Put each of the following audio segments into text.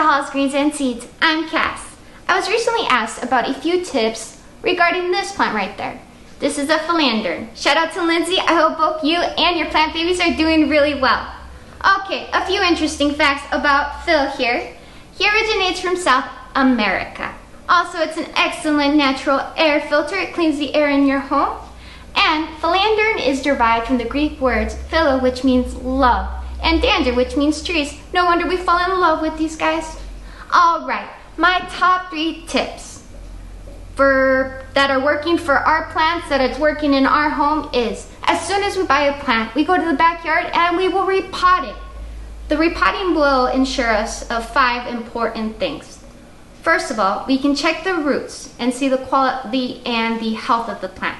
Hall's Greens and Seeds. I'm Cass. I was recently asked about a few tips regarding this plant right there. This is a Philodendron. Shout out to Lindsay. I hope both you and your plant babies are doing really well. Okay, a few interesting facts about Phil here. He originates from South America. Also, it's an excellent natural air filter. It cleans the air in your home. And Philodendron is derived from the Greek words philo, which means love, and dander, which means trees. No wonder we fall in love with these guys. All right, my top 3 tips that are working for our plants, that it's working in our home is, as soon as we buy a plant, we go to the backyard and we will repot it. The repotting will ensure us of 5 important things. First of all, we can check the roots and see the quality and the health of the plant.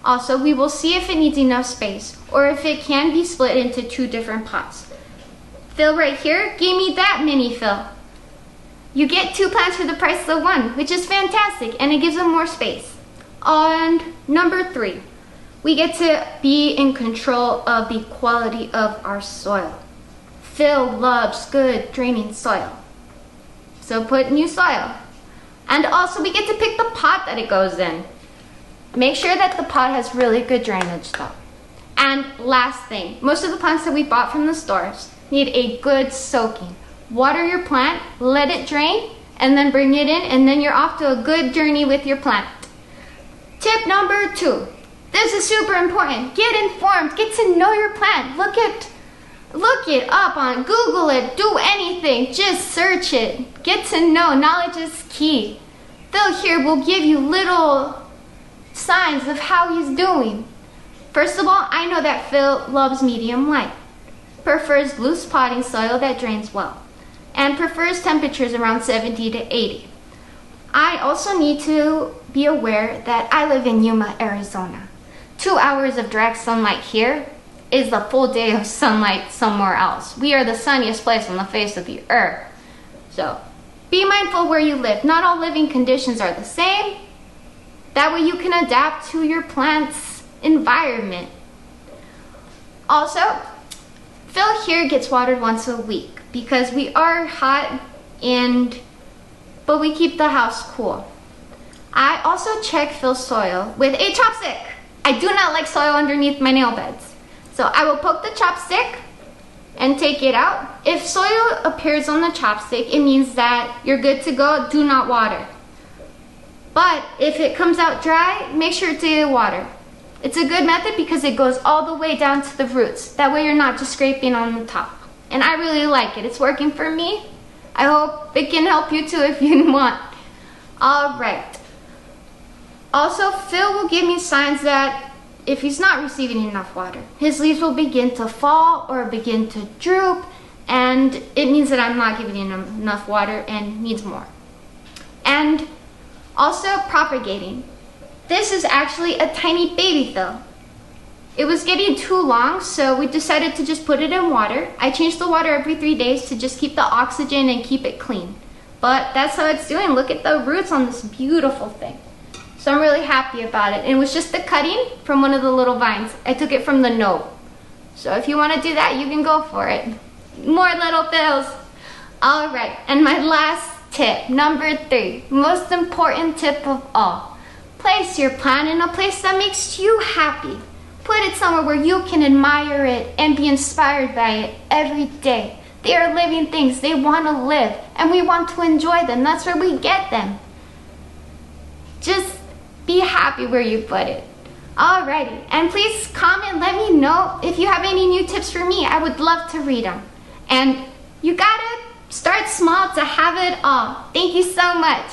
Also, we will see if it needs enough space or if it can be split into 2 different pots. Phil right here gave me that mini Phil. You get 2 plants for the price of 1, which is fantastic, and it gives them more space. And number 3, we get to be in control of the quality of our soil. Phil loves good draining soil, so put new soil. And also we get to pick the pot that it goes in. Make sure that the pot has really good drainage though. And last thing, most of the plants that we bought from the stores need a good soaking. Water your plant, let it drain, and then bring it in, and then you're off to a good journey with your plant. Tip number 2. This is super important. Get informed. Get to know your plant. Look it up on Google it. Do anything. Just search it. Get to know. Knowledge is key. Phil here will give you little signs of how he's doing. First of all, I know that Phil loves medium light, prefers loose potting soil that drains well, and prefers temperatures around 70 to 80. I also need to be aware that I live in Yuma, Arizona. 2 hours of direct sunlight here is the full day of sunlight somewhere else. We are the sunniest place on the face of the earth. So be mindful where you live. Not all living conditions are the same. That way you can adapt to your plant's environment. Also, Phil here gets watered once a week because we are hot but we keep the house cool. I also check Phil's soil with a chopstick. I do not like soil underneath my nail beds. So I will poke the chopstick and take it out. If soil appears on the chopstick, it means that you're good to go. Do not water. But if it comes out dry, make sure to water. It's a good method because it goes all the way down to the roots. That way you're not just scraping on the top. And I really like it. It's working for me. I hope it can help you too if you want. All right. Also, Phil will give me signs that if he's not receiving enough water, his leaves will begin to fall or begin to droop, and it means that I'm not giving him enough water and needs more. And also propagating. This is actually a tiny baby Phil. It was getting too long, so we decided to just put it in water. I change the water every 3 days to just keep the oxygen and keep it clean. But that's how it's doing. Look at the roots on this beautiful thing. So I'm really happy about it. And it was just the cutting from one of the little vines. I took it from the node. So if you want to do that, you can go for it. More little Phils. All right, and my last tip, number 3, most important tip of all. Place your plant in a place that makes you happy. Put it somewhere where you can admire it and be inspired by it every day. They are living things. They want to live, and we want to enjoy them. That's where we get them. Just be happy where you put it. Alrighty, and please comment, let me know if you have any new tips for me. I would love to read them. And you gotta start small to have it all. Thank you so much.